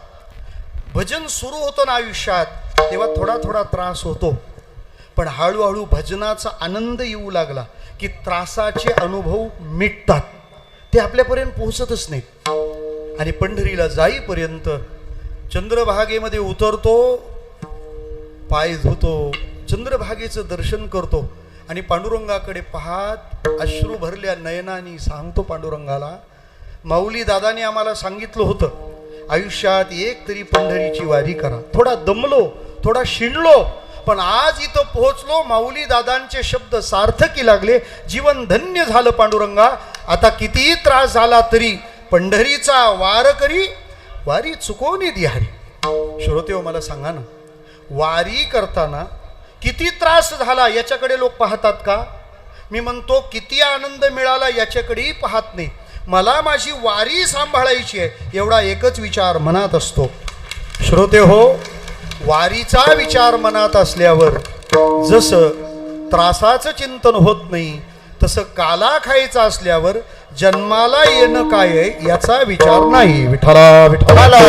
A: भजन सुरू होतं ना आयुष्यात तेव्हा थोडा थोडा त्रास होतो, पण हळूहळू भजनाचा आनंद येऊ लागला की त्रासाचे अनुभव मिटतात. ते आपल्यापर्यंत पोहोचतच नाहीत. आणि पंढरीला जाईपर्यंत चंद्रभागेमध्ये उतरतो, पाय धुतो, चंद्रभागेचं दर्शन करतो आणि पांडुरंगाकडे पाहत अश्रू भरल्या नयनानी सांगतो पांडुरंगाला, माऊली दादाने आम्हाला सांगितलं होतं आयुष्यात एक तरी पंढरीची वारी करा. थोडा दमलो, थोडा शिणलो, पण आज इथं पोहोचलो. माऊली दादांचे शब्द सार्थकी लागले, जीवन धन्य झालं पांडुरंगा. आता कितीही त्रास झाला तरी पंढरीचा वार करी, वारी चुकवणे दिहारी. श्रोते हो, मला सांगा ना, वारी करताना किती त्रास झाला याच्याकडे लोक पाहतात का? मी म्हणतो किती आनंद मिळाला याच्याकडेही पाहत नाही. मला माझी वारी सांभाळायची आहे एवढा एकच विचार मनात असतो. श्रोते हो, वारीचा विचार मनात असल्यावर जसं त्रासाचं चिंतन होत नाही, तसं काला खायचा असल्यावर जन्माला येणं काय आहे याचा विचार नाही. विठ्ठला विठ्ठला.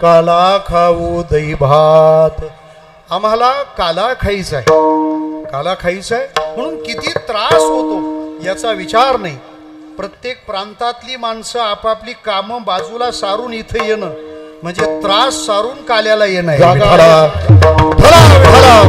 A: काला खाऊ दही भात. आम्हाला काला खायचा आहे, काला खायचा आहे म्हणून किती त्रास होतो याचा विचार नाही. प्रत्येक प्रांतातली माणसं आपापली कामं बाजूला सारून इथं येणं म्हणजे त्रास सारून काल्याला येणं आहे. विठ्ठला, विठ्ठला,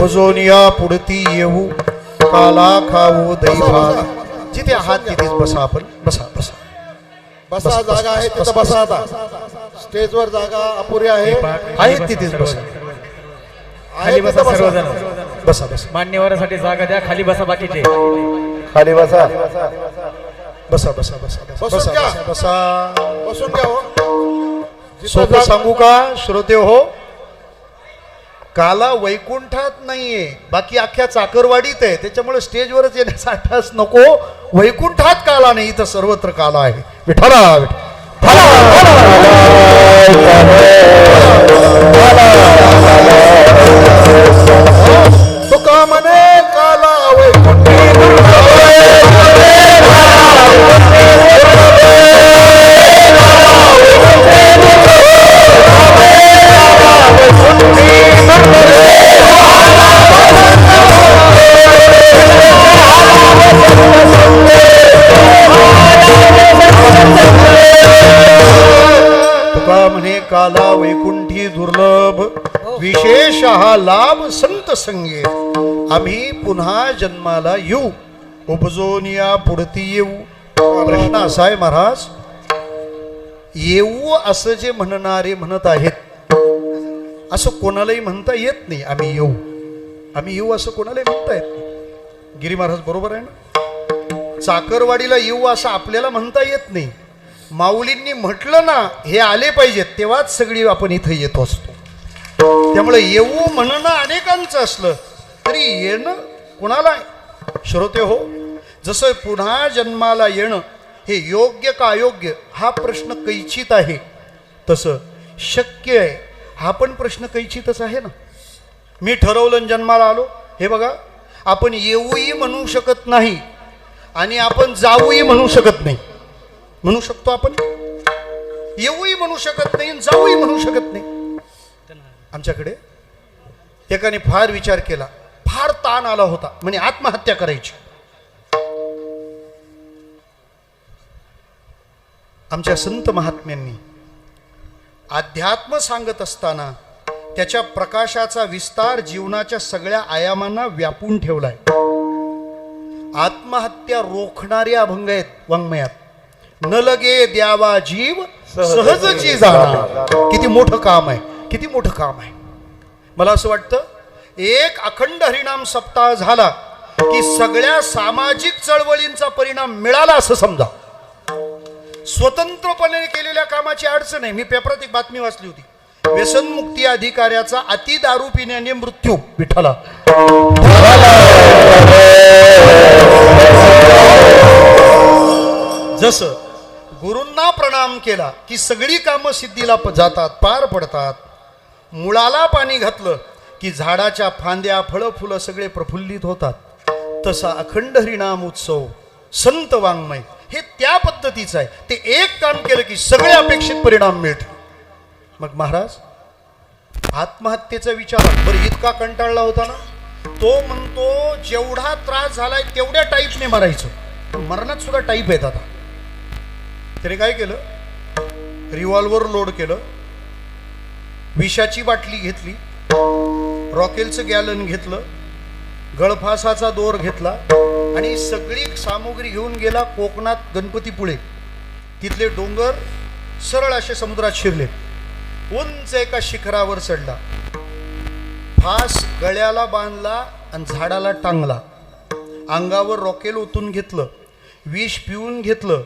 A: भजोनिया पुढती येऊ काला खाऊ दही भात. जिथे आहात तिथेच बसा. आपण बसा बसा
C: बसा. जागा आहे तिथं बसा. आता स्टेजवर जागा अपुरी आहे.
A: आहेत तिथेच बसा.
D: खाली बसा सर्वजण.
A: बसा बसा
D: मान्यवरासाठी जागा द्या. खाली बसा बाकीचे.
B: खाली बसा.
A: बसा बसा बसा
C: बसून
A: बसा
C: घ्या.
A: बसा बसा.
C: बसून घ्या हो. जिथं
A: सोपं
C: जागा-
A: सांगू का श्रोते हो, काला वैकुंठात नाहीये, बाकी अख्ख्या चाकरवाडीत आहे. त्याच्यामुळे स्टेजवरच येण्यासाठाच नको. वैकुंठात काला नाही, इथं सर्वत्र काला आहे. विठ्ठला,
C: तुका म्हणे काला वैकुंठी
A: तुका म्हणे काला वैकुंठी दुर्लभ, विशेष हा लाभ संत संगे. आम्ही पुन्हा जन्माला येऊ, उपजून या पुढती येऊ. प्रश्न असा आहे महाराज, येऊ असं जे म्हणणारे म्हणत आहेत, असं कोणालाही म्हणता येत नाही. आम्ही येऊ, आम्ही येऊ असं कोणालाही म्हणता येत नाही. गिरी महाराज बरोबर आहे ना. चाकरवाडीला येऊ असं आपल्याला म्हणता येत नाही. माऊलींनी म्हटलं ना हे आले पाहिजेत, तेव्हाच सगळी आपण इथं येतो असतो. त्यामुळे येऊ म्हणणं अनेकांचं असलं तरी येणं कुणाला. श्रोते हो, जसं पुन्हा जन्माला येणं हे योग्य का अयोग्य हा प्रश्न कैचित आहे, तसं शक्य आहे हा पण प्रश्न कैचितच आहे ना. मी ठरवलं जन्माला आलो, हे बघा आपण येऊही म्हणू शकत नाही आणि आपण जाऊही म्हणू शकत नाही. म्हणू शकतो आपण, येऊही म्हणू शकत नाही, जाऊही म्हणू शकत नाही. आमच्याकडे एकाने फार विचार केला, फार ताण आला होता, म्हणे आत्महत्या करायची. आमच्या संत महात्म्यांनी अध्यात्म सांगत असताना त्याच्या प्रकाशाचा विस्तार जीवनाच्या सगळ्या आयामांना व्यापून ठेवलाय. आत्महत्या रोखणारे अभंग आहेत वाङ्मयात. न लगे द्यावा जीव सहजची जाणार. किती मोठं काम आहे, किती मोठं काम आहे. मला असं वाटतं एक अखंड हरिनाम सप्ताह झाला की सगळ्या सामाजिक चळवळींचा परिणाम मिळाला असं समजा. स्वतंत्रपणे केलेल्या कामाची अडचण आहे. मी पेपरात एक बातमी वाचली होती, व्यसनमुक्ती अधिकाऱ्याचा अति दारू पिण्याने मृत्यू. विठ्ठला, जसं गुरूंना प्रणाम केला की सगळी कामं सिद्धीला जातात, पार पडतात. मुळाला पाणी घातलं की झाडाच्या फांद्या फळं फुलं सगळे प्रफुल्लित होतात. तसा अखंड हरिनाम उत्सव संत वाङ्मय हे त्या पद्धतीचं आहे. ते एक काम केलं की सगळे अपेक्षित परिणाम मिळते. मग महाराज आत्महत्येचा विचार बरं इतका कंटाळला होता ना, तो म्हणतो जेवढा त्रास झालाय तेवढ्या टाईपने मरायचं. मरणात सुद्धा टाईप आहेत. आता त्याने काय केलं, रिव्हॉल्वर लोड केलं, विषाची बाटली घेतली, रॉकेलचं गॅलन घेतलं, गळफासाचा दोर घेतला आणि सगळी सामुग्री घेऊन गेला कोकणात गणपतीपुळे. तिथले डोंगर सरळ असे समुद्रात शिरले. उंच एका शिखरावर चढला, फास गळ्याला बांधला आणि झाडाला टांगला. अंगावर रॉकेल ओतून घेतलं, विष पिऊन घेतलं.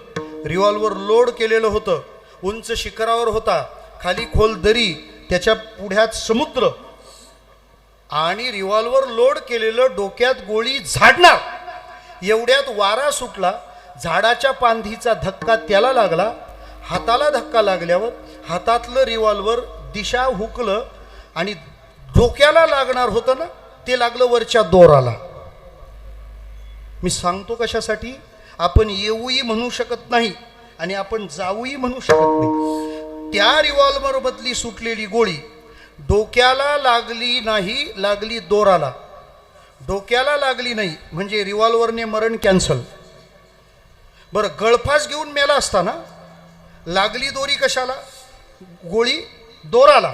A: रिव्हॉल्वर लोड केलेलं होतं, उंच शिखरावर होता, खाली खोल दरी, त्याच्या पुढ्यात समुद्र आणि रिव्हॉल्वर लोड केलेलं, डोक्यात गोळी झाडणार. एवढ्यात वारा सुटला, झाडाच्या पांधीचा धक्का त्याला लागला, हाताला धक्का लागल्यावर हातातलं रिव्हॉल्वर दिशा हुकलं आणि डोक्याला लागणार होतं ना, ते लागलं वरच्या दोराला. मी सांगतो कशासाठी, आपण येऊही म्हणू शकत नाही आणि आपण जाऊही म्हणू शकत नाही. त्या रिव्हॉल्वर मधली सुटलेली गोळी डोक्याला लागली नाही, लागली दोराला. डोक्याला लागली नाही म्हणजे रिव्हॉल्वरने मरण कॅन्सल. बरं, गळफास घेऊन मेला असताना लागली दोरी कशाला, गोळी दोराला.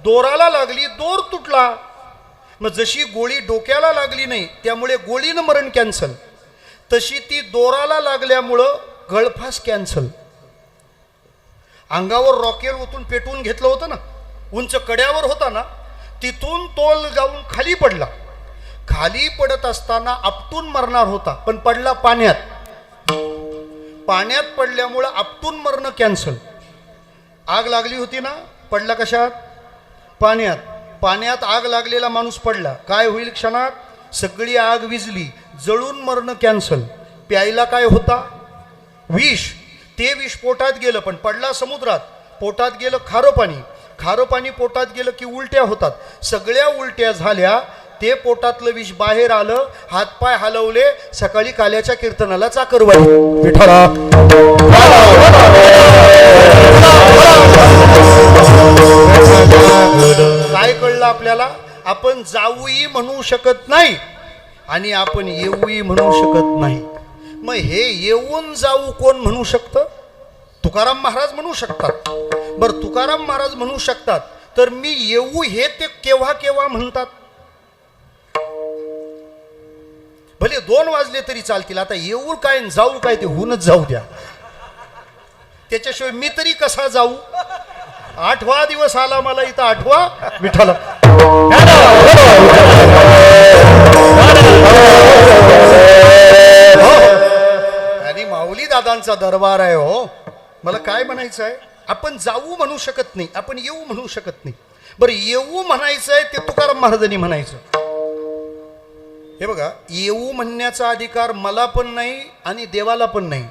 A: दोराला लागली, दोर तुटला. मग जशी गोळी डोक्याला लागली नाही त्यामुळे गोळीनं मरण कॅन्सल, तशी ती दोराला लागल्यामुळं गळफास कॅन्सल. अंगावर रॉकेल ओतून पेटवून घेतलं होतं ना, उंच कड्यावर होता ना, तिथून तोल जाऊन खाली पडला. खाली पडत असताना आपटून मरणार होता, पण पडला पाण्यात. पाण्यात पडल्यामुळं आपटून मरणं कॅन्सल. आग लागली होती ना, पडला कशात, पाण्यात. पाण्यात आग लागलेला माणूस पडला, काय होईल क्षणात, सगळी आग विझली, जळून मरणं कॅन्सल. प्यायला काय होता, विष. ते विष पोटात गेलं पण पडला समुद्रात. पोटात गेलं खारं पाणी, खारं पाणी पोटात गेलं की उलट्या होतात. सगळ्या उलट्या झाल्या, ते पोटातलं विष बाहेर आलं, हातपाय हलवले, सकाळी काल्याच्या कीर्तनाला चाकरवाई. विठ्ठला काय कळलं आपल्याला, आपण जाऊही म्हणू शकत नाही आणि आपण येऊही म्हणू शकत नाही. मग हे येऊन जाऊ कोण म्हणू शकतं, तुकाराम महाराज म्हणू शकतात. बरं, तुकाराम महाराज म्हणू शकतात, तर मी येऊ हे ते केव्हा केव्हा म्हणतात. भले 2 वाजले तरी चालतील, आता येऊ काय जाऊ काय ते होऊनच जाऊ द्या. त्याच्याशिवाय मी तरी कसा जाऊ. 8वा दिवस आला मला इथं, 8वा विठ्ठला. आणि माऊली दादांचा दरबार आहे हो. मला काय म्हणायचं आहे, आपण जाऊ म्हणू शकत नाही, आपण येऊ म्हणू शकत नाही. बरं, येऊ म्हणायचं आहे ते तुकाराम महाराजांनी म्हणायचं. हे बघा, येऊ म्हणण्याचा अधिकार मला पण नाही आणि देवाला पण नाही.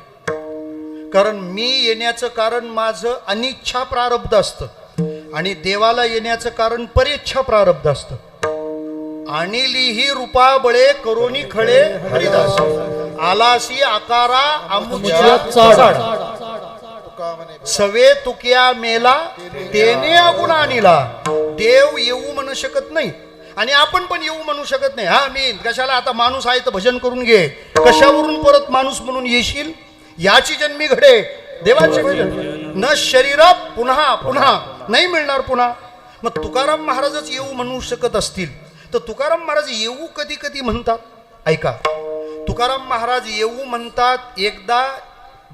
A: कारण मी येण्याचं कारण माझं अनिच्छा प्रारब्ध असतं आणि देवाला येण्याचं कारण परेच्छा प्रारब्ध असतं. आणि लिही रूपा बळे करोनी खळे हरिदास, आलासी आकारा आमुच्या चाड, सवे तुक्या मेला तेने अगुण आणिला. देव येऊ म्हणू शकत नाही आणि आपण पण येऊ म्हणू शकत नाही. हा, मी कशाला, आता माणूस आहे तर भजन करून घे, कशावरून परत माणूस म्हणून येशील. याची जन्मी घडे देवाचे भजन, न शरीर पुन्हा पुन्हा नाही मिळणार पुन्हा. मग तुकाराम महाराजच येऊ म्हणू शकत असतील तर तुकाराम महाराज येऊ कधी कधी म्हणतात. ऐका, तुकाराम महाराज येऊ म्हणतात एकदा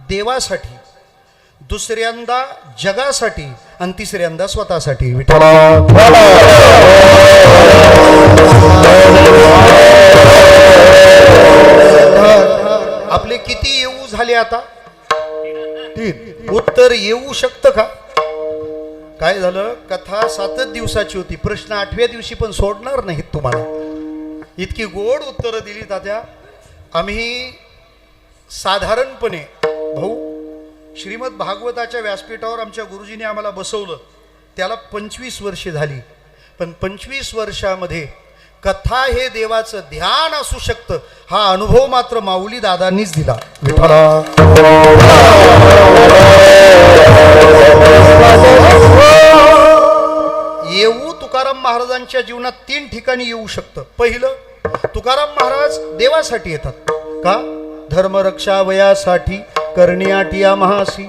A: देवासाठी, दुसऱ्यांदा जगासाठी आणि तिसऱ्यांदा स्वतःसाठी. विठ्ठला आपले किती येऊ झाले आता, 3. उत्तर येऊ शकतं का. काय झालं, कथा 7 दिवसाची होती, प्रश्न 8व्या दिवशी पण सोडणार नाहीत तुम्हाला. इतकी गोड उत्तरं दिली तात्या. आम्ही साधारणपणे भाऊ श्रीमद भागवताच्या व्यासपीठावर आमच्या गुरुजीने आम्हाला बसवलं, त्याला 25 वर्षे झाली. पण 25 वर्षामध्ये कथा हे देवाचं ध्यान असू शकतं हा अनुभव मात्र माऊली दादांनीच दिला. विठ्ठला येऊ तुकाराम महाराजांच्या जीवनात 3 ठिकाणी येऊ शकतं. पहिलं, तुकाराम महाराज देवासाठी येतात. का, धर्मरक्षा वयासाठी करण्याटी या महासी.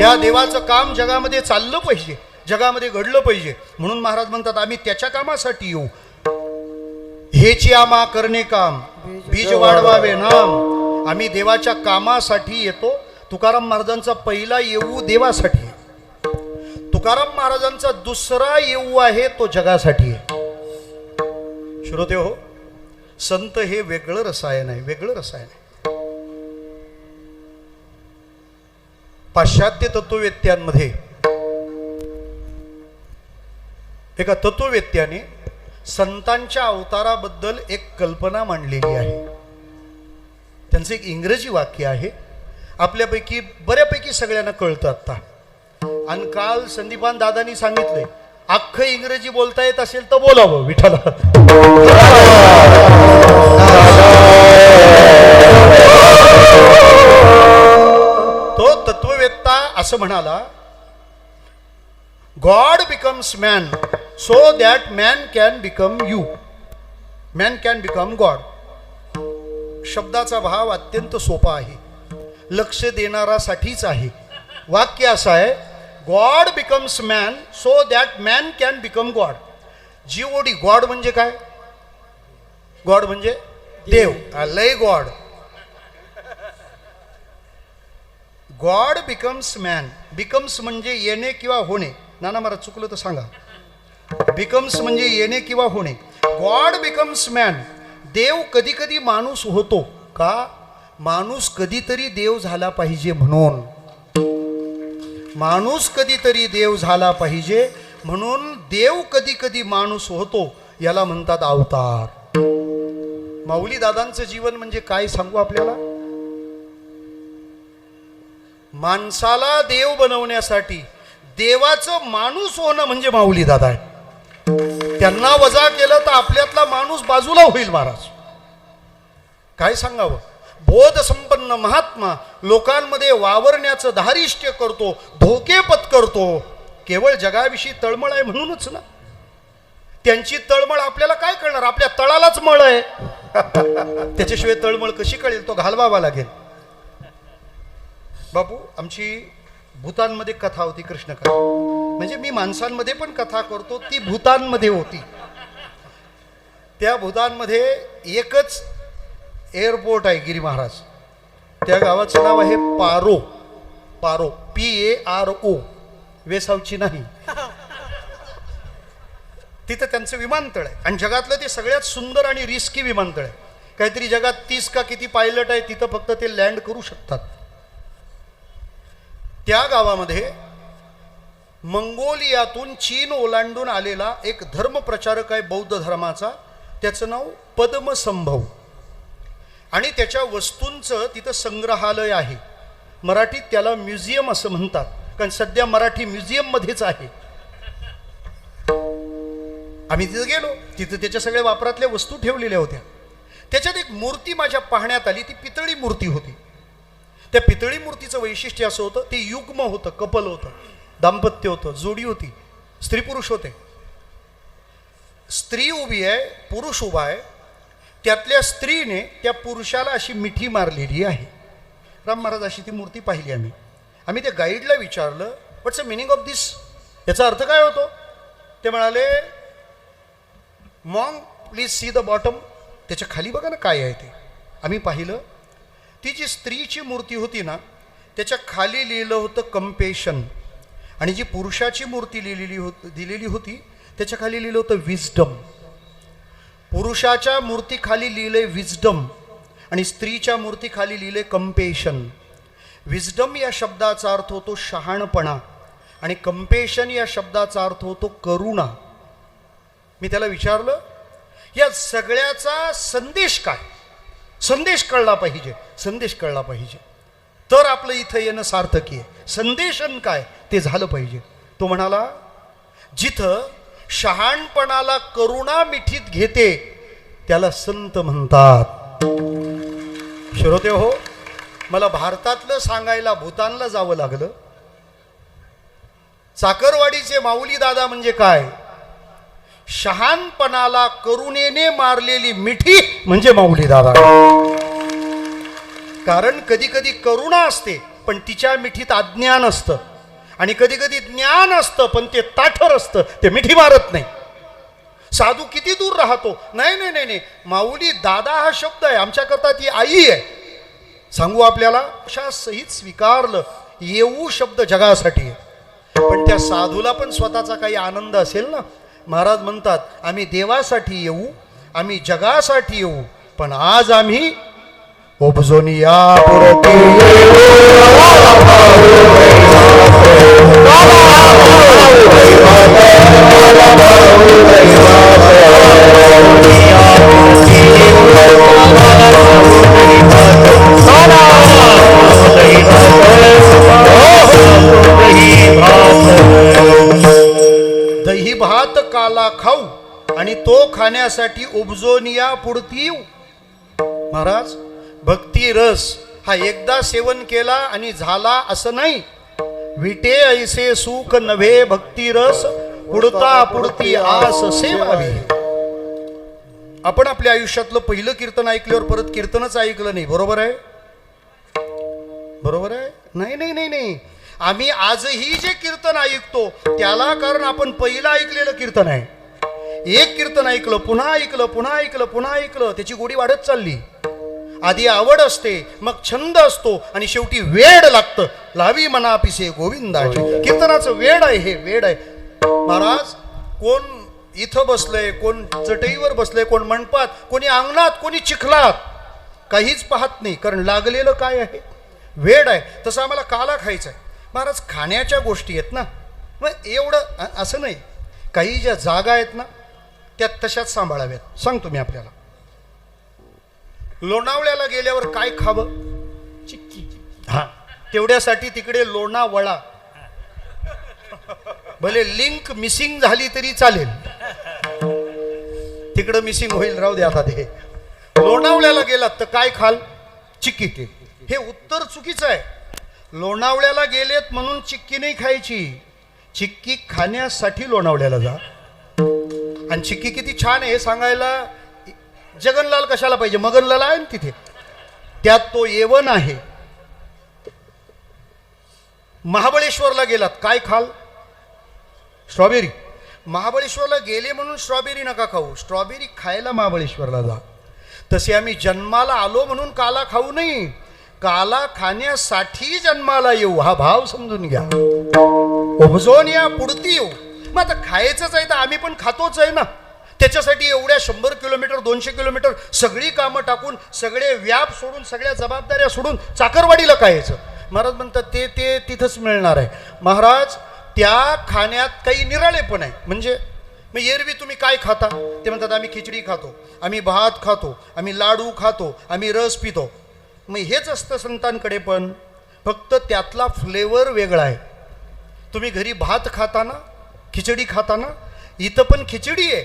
A: या देवाचं काम जगामध्ये चाललं पाहिजे, जगामध्ये घडलं पाहिजे, म्हणून महाराज म्हणतात आम्ही त्याच्या कामासाठी येऊ. हेची आमा करणे काम, बीज वाढवावे नाम. आम्ही देवाच्या कामासाठी येतो. तुकाराम महाराजांचा पहिला येऊ देवासाठी आहे. तुकाराम महाराजांचा दुसरा येऊ आहे तो जगासाठी आहे. श्रोते हो, संत हे वेगळं रसायन आहे, वेगळं रसायन आहे. पाश्चात्य तत्ववेत्यांमध्ये एका तत्ववेत्याने संतांच्या अवताराबद्दल एक कल्पना मांडलेली आहे. त्यांचं एक इंग्रजी वाक्य आहे, आपल्यापैकी बऱ्यापैकी सगळ्यांना कळतं. आता आणि काल संदीपान दादांनी सांगितलंय अख्खं इंग्रजी बोलता येत असेल तर बोलावं विठाला. तो तत्ववेत्ता असं म्हणाला, God becomes man so that man can become you, man can become God. शब्दाचा भाव अत्यंत सोपा आहे, लक्ष देणारासाठीच आहे. वाक्य असं आहे, God becomes man so that man can become God. GOD God म्हणजे काय? गॉड म्हणजे देव, लय God. God becomes man, becomes म्हणजे येणे किंवा होणे. नाना मला चुकलं तर सांगा. बिकम्स म्हणजे येणे किंवा होणे. गॉड बिकम्स मॅन, देव कधी कधी माणूस होतो का? माणूस कधीतरी देव झाला पाहिजे म्हणून. माणूस कधीतरी देव झाला पाहिजे म्हणून देव कधी कधी माणूस होतो, याला म्हणतात अवतार. माऊली दादांचं जीवन म्हणजे काय सांगू आपल्याला? माणसाला देव बनवण्यासाठी देवाचं माणूस होणं म्हणजे माऊली दादा आहे. त्यांना वजा केलं तर आपल्यातला माणूस बाजूला होईल महाराज. काय सांगावं? बोध संपन्न महात्मा, लोकांमध्ये वावरण्याचं धारिष्ट्य करतो, धोके पत्करतो. केवळ जगाविषयी तळमळ आहे म्हणूनच ना. त्यांची तळमळ आपल्याला काय कळणार? आपल्या तळालाच मळ आहे. त्याच्याशिवाय तळमळ कशी कळेल? तो घालवावा लागेल. बापू, आमची भूतानमध्ये कथा होती, कृष्ण कथा. म्हणजे मी माणसांमध्ये पण कथा करतो, ती भूतानमध्ये होती. त्या भूतानमध्ये एकच एअरपोर्ट आहे, गिरी महाराज. त्या गावाचं नाव आहे पारो. पारो, PARO, वेसावची नाही. तिथं त्यांचं विमानतळ आहे आणि जगातलं ते सगळ्यात सुंदर आणि रिस्की विमानतळ आहे. काहीतरी जगात 30 का किती पायलट आहे तिथं फक्त ते लँड करू शकतात. त्या गावामध्ये मंगोलियातून चीन ओलांडून आलेला एक धर्मप्रचारक आहे बौद्ध धर्माचा. त्याचं नाव पद्मसंभव. आणि त्याच्या वस्तूंचं तिथं संग्रहालय आहे. मराठीत त्याला म्युझियम असं म्हणतात, कारण सध्या मराठी म्युझियममध्येच आहे. आम्ही तिथं गेलो, तिथं त्याच्या सगळ्या वापरातल्या वस्तू ठेवलेल्या होत्या. त्याच्यात एक मूर्ती माझ्या पाहण्यात आली. ती पितळी मूर्ती होती. त्या पितळी मूर्तीचं वैशिष्ट्य असं होतं, ते युग्म होतं, कपल होतं, दाम्पत्य होतं, जोडी होती, स्त्री पुरुष होते. स्त्री उभी आहे, पुरुष उभा आहे. त्यातल्या स्त्रीने त्या पुरुषाला अशी मिठी मारलेली आहे. राम महाराज अशी ती मूर्ती पाहिली आम्ही. आम्ही त्या गाईडला विचारलं, व्हॉट्स द मिनिंग ऑफ दिस? याचा अर्थ काय होतो? ते म्हणाले, Maugham please see the bottom. त्याच्या खाली बघा ना काय आहे ते. आम्ही पाहिलं, ती जी स्त्रीची मूर्ती होती ना, त्याच्या खाली लिहिलं होतं कंपेशन. आणि जी पुरुषाची मूर्ती दिलेली होती त्याच्या खाली लिहिलं होतं विजडम. पुरुषाच्या मूर्ती खाली लिहिलंय विजडम आणि स्त्रीच्या मूर्ती खाली लिहिलंय कंपेशन. विजडम या शब्दाचा अर्थ होतो शहाणपणा आणि कंपेशन या शब्दाचा अर्थ होतो करुणा. मी त्याला विचारलं, या सगळ्याचा संदेश काय? संदेश कळला पाहिजे, संदेश कळला पाहिजे, तर आपलं इथं येणं सार्थकी आहे. संदेशन काय ते झालं पाहिजे. तो म्हणाला, जिथं शहाणपणाला करुणा मिठीत घेते त्याला संत म्हणतात. श्रोते हो, मला भारतातलं सांगायला भूतानला जावं लागलं. चाकरवाडीचे माऊली दादा म्हणजे काय? शहाणपणाला करुणेने मारलेली मिठी म्हणजे माऊली दादा. कारण कधी कधी करुणा असते पण तिच्या मिठीत अज्ञान असतं, आणि कधी कधी ज्ञान असतं पण ते ताठर असतं, ते मिठी मारत नाही. साधू किती दूर राहतो, नाही नाही नाही नाही, माऊली दादा हा शब्द आहे, आमच्याकरता ती आई आहे. सांगू आपल्याला, अशा सहित स्वीकारलं. येऊ शब्द जगासाठी आहे, पण त्या साधूला पण स्वतःचा काही आनंद असेल ना. महाराज म्हणतात, आम्ही देवासाठी येऊ, आम्ही जगासाठी येऊ, पण आज आम्ही ओबजोनी या
B: Oh,
A: त्यासाठी उपजोनिया पुढती महाराज भक्ती रस हा एकदा सेवन केला आणि झाला असं नाही. विटे ऐसे सुख नव्हे भक्ती रस पुढता पुढती आस सेवावी. आपण आपल्या आयुष्यातलं पहिलं कीर्तन ऐकल्यावर परत कीर्तनच ऐकलं नाही. बरोबर आहे? बरोबर आहे? नाही नाही नाही नाही. आम्ही आजही जे कीर्तन ऐकतो त्याला कारण आपण पहिलं ऐकलेलं कीर्तन आहे. एक कीर्तन ऐकलं, पुन्हा ऐकलं, पुन्हा ऐकलं, पुन्हा ऐकलं, त्याची गोडी वाढत चालली. आधी आवड असते, मग छंद असतो आणि शेवटी वेड लागतं. लावी मना पिसे गोविंदाची. कीर्तनाचं वेड आहे, हे वेड आहे. महाराज कोण इथं बसलंय, कोण चटईवर बसलंय, कोण मंडपात, कोणी अंगणात, कोणी चिखलात, काहीच पाहत नाही. कारण लागलेलं काय आहे? वेड आहे. तसं आम्हाला काला खायचा आहे. महाराज खाण्याच्या गोष्टी आहेत ना, मग एवढं असं नाही. काही ज्या जागा आहेत ना त्या तशाच सांभाळाव्यात. सांगतो मी आपल्याला. लोणावळ्याला गेल्यावर काय खावं? चिक्की. हा, तेवढ्यासाठी तिकडे लोणावळा. भले लिंक मिसिंग झाली तरी चालेल, तिकडं मिसिंग होईल, राहू दे आता ते. लोणावळ्याला गेलात तर काय खाल? चिक्की. हे उत्तर चुकीचं आहे. लोणावळ्याला गेलेत म्हणून चिक्की नाही खायची. चिक्की खाण्यासाठी लोणावळ्याला जा. आणि चिक्की किती छान आहे हे सांगायला जगनलाल कशाला पाहिजे? मगनलाल आहे ना तिथे, त्यात तो येवन आहे. महाबळेश्वरला गेलात काय खाल? स्ट्रॉबेरी. महाबळेश्वरला गेले म्हणून स्ट्रॉबेरी नका खाऊ. स्ट्रॉबेरी खायला महाबळेश्वरला जा. तसे आम्ही जन्माला आलो म्हणून काला खाऊ नाही, काला खाण्यासाठी जन्माला येऊ, हा भाव समजून घ्या. उपजून या पुढती येऊ. मग आता खायचंच आहे तर आम्ही पण खातोच आहे ना. त्याच्यासाठी एवढ्या 100 किलोमीटर 200 किलोमीटर सगळी कामं टाकून, सगळे व्याप सोडून, सगळ्या जबाबदाऱ्या सोडून चाकरवाडीला काय यायचं? महाराज म्हणतात ते तिथंच मिळणार आहे. महाराज त्या खाण्यात काही निराळेपण आहे. म्हणजे मग एरवी तुम्ही काय खाता? ते म्हणतात आम्ही खिचडी खातो, आम्ही भात खातो, आम्ही लाडू खातो, आम्ही रस पितो. मग हेच असतं संतांकडे पण, फक्त त्यातला फ्लेवर वेगळा आहे. तुम्ही घरी भात खाताना, खिचडी खाताना, इथं पण खिचडी आहे,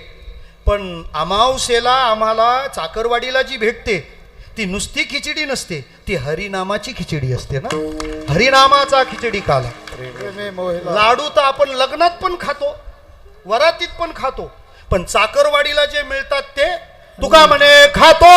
A: पण अमावस्येला आम्हाला चाकरवाडीला जी भेटते ती नुसती खिचडी नसते, ती हरिनामाची खिचडी असते ना. हरिनामाचा खिचडी काला. लाडू तर आपण लग्नात पण खातो, वरातीत पण खातो, पण चाकरवाडीला जे मिळतात ते तुका म्हणे खातो